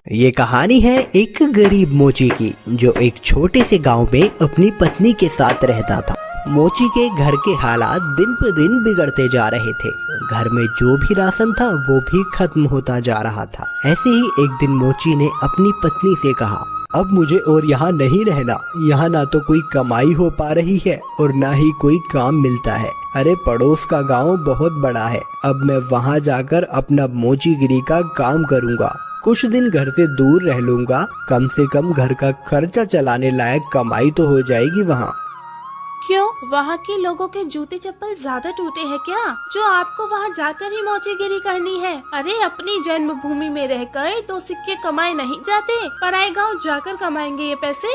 ये कहानी है एक गरीब मोची की, जो एक छोटे से गांव में अपनी पत्नी के साथ रहता था। मोची के घर के हालात दिन पर दिन बिगड़ते जा रहे थे। घर में जो भी राशन था वो भी खत्म होता जा रहा था। ऐसे ही एक दिन मोची ने अपनी पत्नी से कहा, अब मुझे और यहाँ नहीं रहना। यहाँ ना तो कोई कमाई हो पा रही है और ना ही कोई काम मिलता है। अरे पड़ोस का गांव बहुत बड़ा है, अब मैं वहाँ जाकर अपना मोचीगिरी का काम करूँगा। कुछ दिन घर से दूर रह लूँगा, कम से कम घर का खर्चा चलाने लायक कमाई तो हो जाएगी वहाँ। क्यों, वहाँ के लोगों के जूते चप्पल ज्यादा टूटे हैं क्या, जो आपको वहाँ जाकर ही मोचीगिरी करनी है? अरे अपनी जन्मभूमि में रहकर तो सिक्के कमाए नहीं जाते, पराए गांव जाकर कमाएंगे ये पैसे।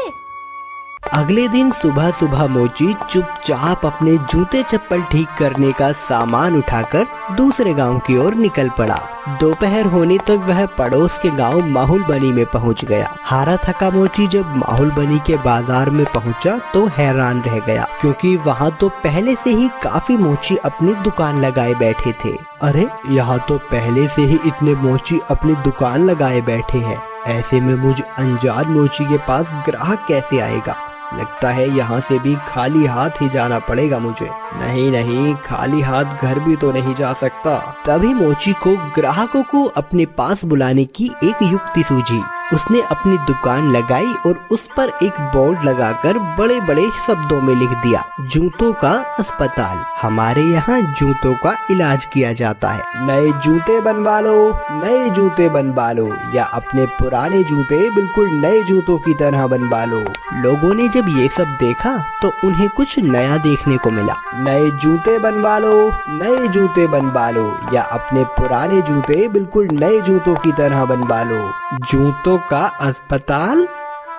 अगले दिन सुबह सुबह मोची चुपचाप अपने जूते चप्पल ठीक करने का सामान उठाकर दूसरे गांव की ओर निकल पड़ा। दोपहर होने तक वह पड़ोस के गांव माहुलबनी में पहुंच गया। हारा थका मोची जब माहुलबनी के बाजार में पहुंचा तो हैरान रह गया, क्योंकि वहां तो पहले से ही काफी मोची अपनी दुकान लगाए बैठे थे। अरे यहाँ तो पहले से ही इतने मोची अपनी दुकान लगाए बैठे हैं। ऐसे में मुझ अनजान मोची के पास ग्राहक कैसे आएगा? लगता है यहाँ से भी खाली हाथ ही जाना पड़ेगा मुझे। नहीं, खाली हाथ घर भी तो नहीं जा सकता। तभी मोची को ग्राहकों को अपने पास बुलाने की एक युक्ति सूझी। उसने अपनी दुकान लगाई और उस पर एक बोर्ड लगाकर बड़े बड़े शब्दों में लिख दिया, जूतों का अस्पताल। हमारे यहाँ जूतों का इलाज किया जाता है। नए जूते बनवा लो, नए जूते बनवा लो, या अपने पुराने जूते बिल्कुल नए जूतों की तरह बनवा लो। लोगों ने जब ये सब देखा तो उन्हें कुछ नया देखने को मिला। नए जूते बनवा लो, नए जूते बनवा लो, या अपने पुराने जूते बिल्कुल नए जूतों की तरह बनवा लो। जूतों का अस्पताल?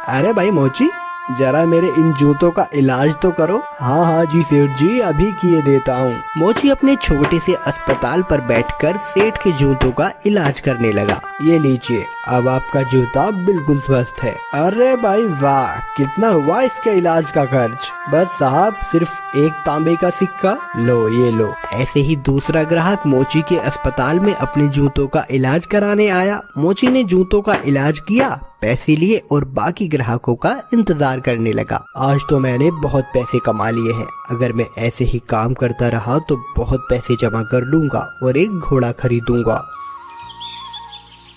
अरे भाई मोची, जरा मेरे इन जूतों का इलाज तो करो। हाँ जी सेठ जी, अभी किए देता हूँ। मोची अपने छोटे से अस्पताल पर बैठकर सेठ के जूतों का इलाज करने लगा। ये लीजिए, अब आपका जूता बिल्कुल स्वस्थ है। अरे भाई वाह, कितना हुआ इसके इलाज का खर्च? बस साहब, सिर्फ एक तांबे का सिक्का। लो ये लो। ऐसे ही दूसरा ग्राहक मोची के अस्पताल में अपने जूतों का इलाज कराने आया। मोची ने जूतों का इलाज किया, पैसे लिए और बाकी ग्राहकों का इंतजार करने लगा। आज तो मैंने बहुत पैसे कमा लिए हैं। अगर मैं ऐसे ही काम करता रहा तो बहुत पैसे जमा कर लूंगा और एक घोड़ा खरीदूंगा।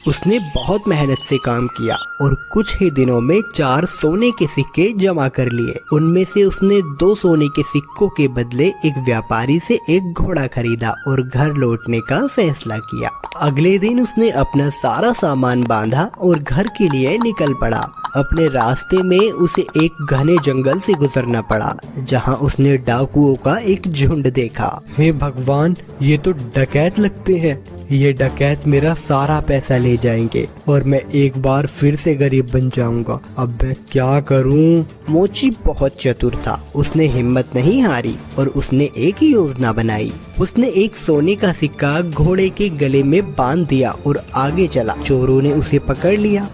उसने बहुत मेहनत से काम किया और कुछ ही दिनों में 4 सोने के सिक्के जमा कर लिए। उनमें से उसने 2 सोने के सिक्कों के बदले एक व्यापारी से एक घोड़ा खरीदा और घर लौटने का फैसला किया। अगले दिन उसने अपना सारा सामान बांधा और घर के लिए निकल पड़ा। अपने रास्ते में उसे एक घने जंगल से गुजरना पड़ा, जहां उसने डाकुओं का एक झुंड देखा। हे भगवान, ये तो डकैत लगते हैं। ये डकैत मेरा सारा पैसा ले जाएंगे और मैं एक बार फिर से गरीब बन जाऊंगा। अब मैं क्या करूं? मोची बहुत चतुर था। उसने हिम्मत नहीं हारी और उसने एक योजना बनाई। उसने एक सोने का सिक्का घोड़े के गले में बांध दिया और आगे चला। चोरों ने उसे पकड़ लिया।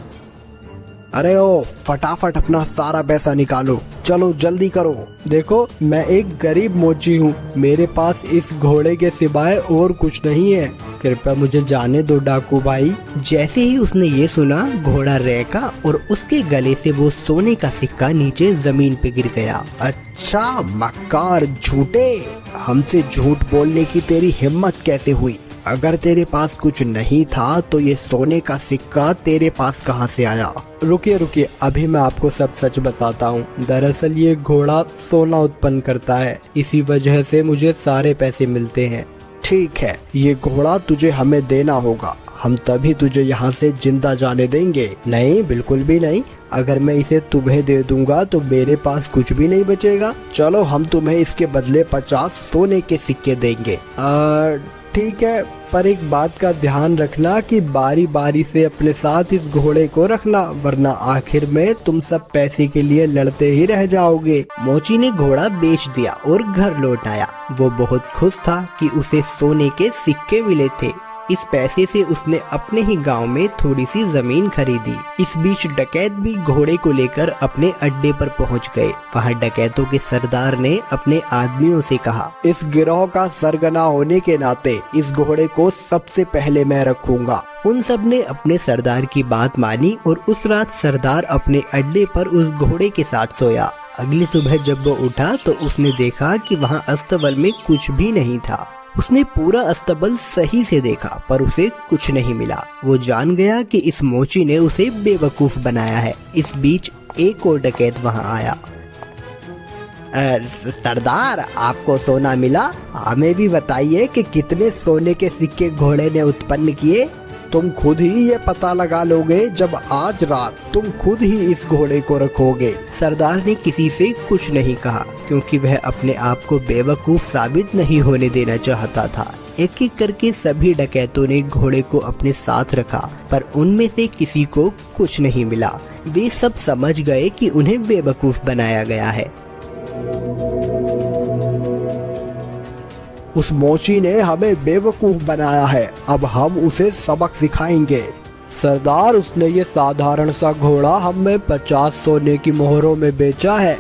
अरे ओ, फटाफट अपना सारा पैसा निकालो, चलो जल्दी करो। देखो, मैं एक गरीब मोची हूँ, मेरे पास इस घोड़े के सिवाय और कुछ नहीं है। कृपया मुझे जाने दो डाकू भाई। जैसे ही उसने ये सुना, घोड़ा रेका और उसके गले से वो सोने का सिक्का नीचे जमीन पे गिर गया। अच्छा मक्कार झूठे, हमसे झूठ बोलने की तेरी हिम्मत कैसे हुई? अगर तेरे पास कुछ नहीं था तो ये सोने का सिक्का तेरे पास कहाँ से आया? रुकिए, अभी मैं आपको सब सच बताता हूँ। दरअसल ये घोड़ा सोना उत्पन्न करता है, इसी वजह से मुझे सारे पैसे मिलते हैं। ठीक है, ये घोड़ा तुझे हमें देना होगा, हम तभी तुझे यहाँ से जिंदा जाने देंगे। नहीं, बिल्कुल भी नहीं। अगर मैं इसे तुम्हें दे दूंगा तो मेरे पास कुछ भी नहीं बचेगा। चलो, हम तुम्हें इसके बदले 50 सोने के सिक्के देंगे। ठीक है, पर एक बात का ध्यान रखना कि बारी बारी से अपने साथ इस घोड़े को रखना, वरना आखिर में तुम सब पैसे के लिए लड़ते ही रह जाओगे। मोची ने घोड़ा बेच दिया और घर लौट आया। वो बहुत खुश था कि उसे सोने के सिक्के मिले थे। इस पैसे से उसने अपने ही गांव में थोड़ी सी जमीन खरीदी। इस बीच डकैत भी घोड़े को लेकर अपने अड्डे पर पहुंच गए। वहां डकैतों के सरदार ने अपने आदमियों से कहा, इस गिरोह का सरगना होने के नाते इस घोड़े को सबसे पहले मैं रखूंगा। उन सब ने अपने सरदार की बात मानी और उस रात सरदार अपने अड्डे पर उस घोड़े के साथ सोया। अगली सुबह जब वो उठा तो उसने देखा कि वहाँ अस्तबल में कुछ भी नहीं था। उसने पूरा अस्तबल सही से देखा पर उसे कुछ नहीं मिला। वो जान गया कि इस मोची ने उसे बेवकूफ बनाया है। इस बीच एक और डकैत वहाँ आया। सरदार, आपको सोना मिला? हमें भी बताइए कि कितने सोने के सिक्के घोड़े ने उत्पन्न किए। तुम खुद ही ये पता लगा लोगे जब आज रात तुम खुद ही इस घोड़े को रखोगे। सरदार ने किसी से कुछ नहीं कहा क्योंकि वह अपने आप को बेवकूफ साबित नहीं होने देना चाहता था। एक एक करके सभी डकैतों ने घोड़े को अपने साथ रखा पर उनमें से किसी को कुछ नहीं मिला। वे सब समझ गए कि उन्हें बेवकूफ बनाया गया है। उस मोची ने हमें बेवकूफ बनाया है, अब हम उसे सबक सिखाएंगे। सरदार, उसने ये साधारण सा घोड़ा हमें 50 सोने की मोहरों में बेचा है।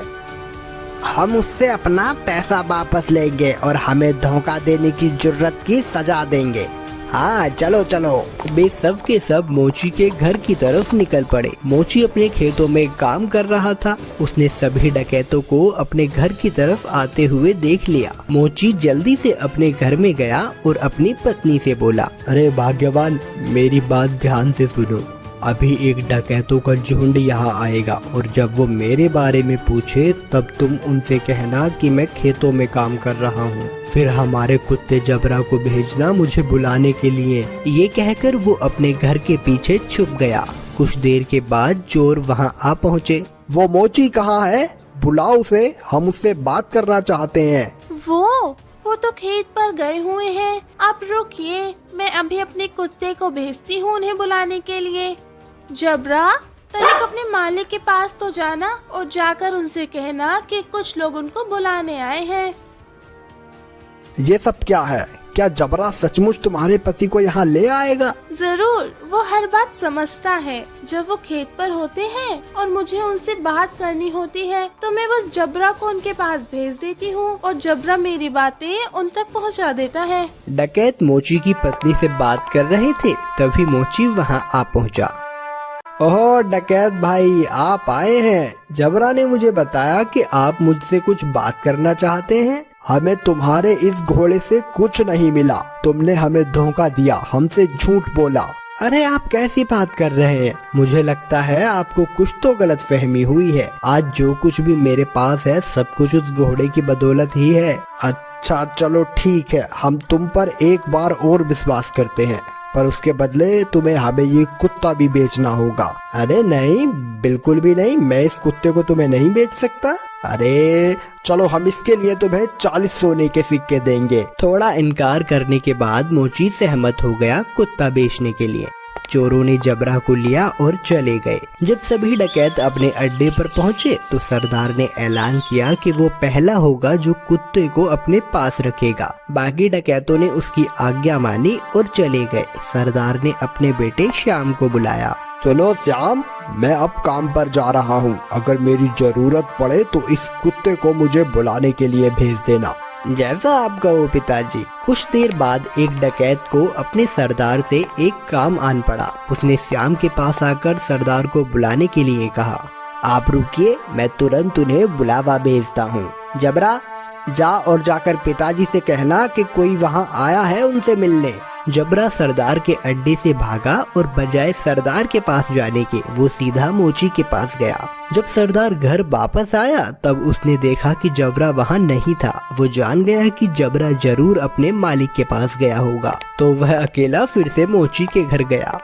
हम उससे अपना पैसा वापस लेंगे और हमें धोखा देने की जुर्रत की सजा देंगे। हाँ चलो चलो। वे सब के सब मोची के घर की तरफ निकल पड़े। मोची अपने खेतों में काम कर रहा था। उसने सभी डकैतों को अपने घर की तरफ आते हुए देख लिया। मोची जल्दी से अपने घर में गया और अपनी पत्नी से बोला, अरे भाग्यवान, मेरी बात ध्यान से सुनो। अभी एक डकैतों का झुंड यहाँ आएगा और जब वो मेरे बारे में पूछे तब तुम उनसे कहना कि मैं खेतों में काम कर रहा हूँ। फिर हमारे कुत्ते जबरा को भेजना मुझे बुलाने के लिए। ये कहकर वो अपने घर के पीछे छुप गया। कुछ देर के बाद चोर वहाँ आ पहुँचे। वो मोची कहाँ है? बुलाओ उसे, हम उससे बात करना चाहते हैं। वो तो खेत पर गए हुए हैं। आप रुकिए, मैं अभी अपने कुत्ते को भेजती हूँ उन्हें बुलाने के लिए। जबरा, तनिक अपने मालिक के पास तो जाना और जाकर उनसे कहना कि कुछ लोग उनको बुलाने आए हैं। ये सब क्या है? क्या जबरा सचमुच तुम्हारे पति को यहाँ ले आएगा? जरूर, वो हर बात समझता है। जब वो खेत पर होते हैं और मुझे उनसे बात करनी होती है तो मैं बस जबरा को उनके पास भेज देती हूँ और जबरा मेरी बातें उन तक पहुँचा देता है। डकैत मोची की पत्नी से बात कर रहे थे तभी मोची वहाँ आ पहुँचा। ओह डकैत भाई, आप आए हैं। जबरा ने मुझे बताया कि आप मुझसे कुछ बात करना चाहते हैं। हमें तुम्हारे इस घोड़े से कुछ नहीं मिला। तुमने हमें धोखा दिया, हमसे झूठ बोला। अरे आप कैसी बात कर रहे हैं? मुझे लगता है आपको कुछ तो गलतफहमी हुई है। आज जो कुछ भी मेरे पास है सब कुछ उस घोड़े की बदौलत ही है। अच्छा चलो ठीक है, हम तुम पर एक बार और विश्वास करते हैं, पर उसके बदले तुम्हें हमें ये कुत्ता भी बेचना होगा। अरे नहीं, बिल्कुल भी नहीं, मैं इस कुत्ते को तुम्हें नहीं बेच सकता। अरे चलो, हम इसके लिए तुम्हें 40 सोने के सिक्के देंगे। थोड़ा इनकार करने के बाद मोची सहमत हो गया कुत्ता बेचने के लिए। चोरों ने जबरा को लिया और चले गए। जब सभी डकैत अपने अड्डे पर पहुंचे तो सरदार ने ऐलान किया कि वो पहला होगा जो कुत्ते को अपने पास रखेगा। बाकी डकैतों ने उसकी आज्ञा मानी और चले गए। सरदार ने अपने बेटे श्याम को बुलाया। सुनो श्याम, मैं अब काम पर जा रहा हूँ। अगर मेरी जरूरत पड़े तो इस कुत्ते को मुझे बुलाने के लिए भेज देना। जैसा आप कहो पिताजी। कुछ देर बाद एक डकैत को अपने सरदार से एक काम आन पड़ा। उसने श्याम के पास आकर सरदार को बुलाने के लिए कहा, आप रुकिए, मैं तुरंत उन्हें बुलावा भेजता हूँ। जबरा, जा और जाकर पिताजी से कहना कि कोई वहाँ आया है उनसे मिलने। जबरा सरदार के अड्डे से भागा और बजाय सरदार के पास जाने के वो सीधा मोची के पास गया। जब सरदार घर वापस आया तब उसने देखा कि जबरा वहाँ नहीं था। वो जान गया कि जबरा जरूर अपने मालिक के पास गया होगा, तो वह अकेला फिर से मोची के घर गया।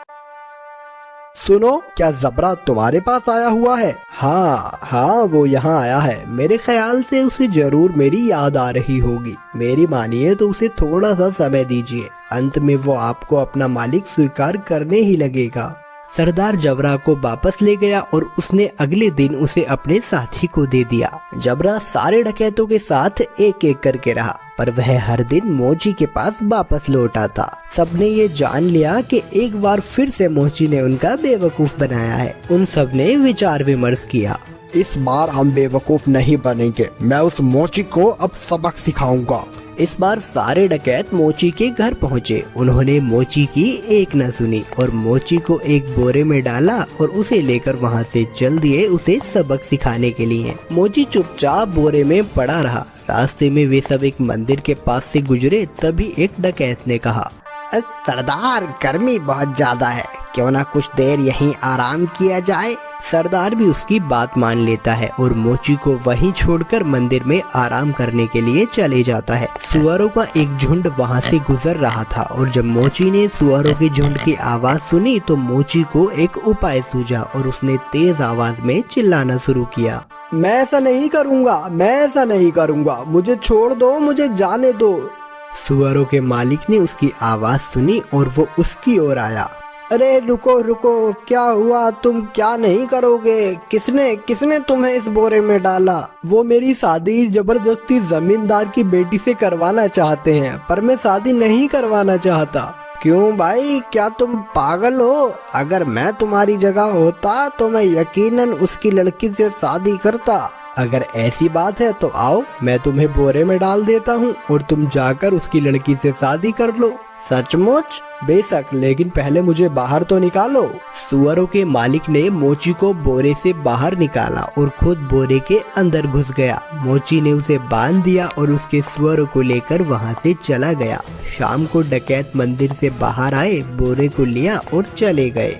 सुनो, क्या जबरा तुम्हारे पास आया हुआ है? हाँ, वो यहाँ आया है। मेरे ख्याल से उसे जरूर मेरी याद आ रही होगी। मेरी मानिए तो उसे थोड़ा सा समय दीजिए, अंत में वो आपको अपना मालिक स्वीकार करने ही लगेगा। सरदार जबरा को वापस ले गया और उसने अगले दिन उसे अपने साथी को दे दिया। जबरा सारे डकैतों के साथ एक एक करके रहा, पर वह हर दिन मोची के पास वापस लौट आता। सबने ये जान लिया कि एक बार फिर से मोची ने उनका बेवकूफ बनाया है। उन सब ने विचार विमर्श किया। इस बार हम बेवकूफ नहीं बनेंगे। मैं उस मोची को अब सबक सिखाऊंगा। इस बार सारे डकैत मोची के घर पहुँचे। उन्होंने मोची की एक न सुनी और मोची को एक बोरे में डाला और उसे लेकर वहाँ से चल दिए उसे सबक सिखाने के लिए। मोची चुपचाप बोरे में पड़ा रहा। रास्ते में वे सब एक मंदिर के पास से गुजरे, तभी एक डकैत ने कहा, सरदार गर्मी बहुत ज्यादा है, क्यों ना कुछ देर यहीं आराम किया जाए। सरदार भी उसकी बात मान लेता है और मोची को वहीं छोड़कर मंदिर में आराम करने के लिए चले जाता है। सुअरों का एक झुंड वहां से गुजर रहा था और जब मोची ने सुअरों के झुंड की आवाज सुनी तो मोची को एक उपाय सूझा और उसने तेज आवाज में चिल्लाना शुरू किया, मैं ऐसा नहीं करूँगा, मैं ऐसा नहीं करूँगा, मुझे छोड़ दो, मुझे जाने दो। सुअरों के मालिक ने उसकी आवाज सुनी और वो उसकी ओर आया। अरे रुको रुको, क्या हुआ, तुम क्या नहीं करोगे? किसने तुम्हें इस बोरे में डाला? वो मेरी शादी जबरदस्ती जमींदार की बेटी से करवाना चाहते हैं, पर मैं शादी नहीं करवाना चाहता। क्यों भाई, क्या तुम पागल हो? अगर मैं तुम्हारी जगह होता तो मैं यकीनन उसकी लड़की से शादी करता। अगर ऐसी बात है तो आओ, मैं तुम्हें बोरे में डाल देता हूँ और तुम जाकर उसकी लड़की से शादी कर लो। सचमुच? बेशक, लेकिन पहले मुझे बाहर तो निकालो। सुअरों के मालिक ने मोची को बोरे से बाहर निकाला और खुद बोरे के अंदर घुस गया। मोची ने उसे बांध दिया और उसके सुअरों को लेकर वहां से चला गया। शाम को डकैत मंदिर से बाहर आए, बोरे को लिया और चले गए।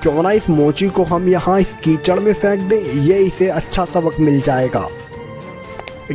क्यों ना इस मोची को हम यहाँ इस कीचड़ में फेंक दें, ये इसे अच्छा सबक मिल जाएगा।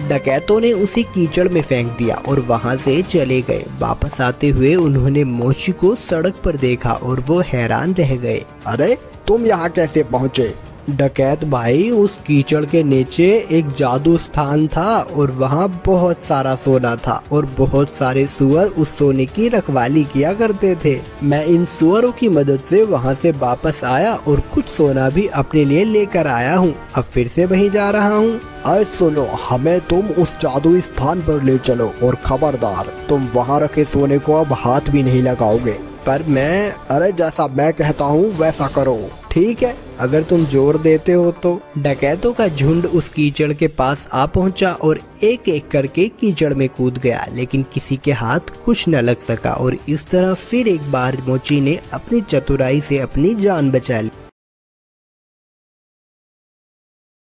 डकैतों ने उसे कीचड़ में फेंक दिया और वहां से चले गए। वापस आते हुए उन्होंने मोची को सड़क पर देखा और वो हैरान रह गए। अरे तुम यहाँ कैसे पहुँचे? डकैत भाई, उस कीचड़ के नीचे एक जादू स्थान था और वहाँ बहुत सारा सोना था और बहुत सारे सुअर उस सोने की रखवाली किया करते थे। मैं इन सुअरों की मदद से वहाँ से वापस आया और कुछ सोना भी अपने लिए लेकर आया हूँ। अब फिर से वहीं जा रहा हूँ। अरे सुनो, हमें तुम उस जादुई स्थान पर ले चलो और खबरदार, तुम वहाँ रखे सोने को अब हाथ भी नहीं लगाओगे। पर मैं, अरे जैसा मैं कहता हूँ वैसा करो। ठीक है, अगर तुम जोर देते हो तो। डकैतों का झुंड उस कीचड़ के पास आ पहुंचा और एक एक करके कीचड़ में कूद गया, लेकिन किसी के हाथ कुछ न लग सका और इस तरह फिर एक बार मोची ने अपनी चतुराई से अपनी जान बचा ली।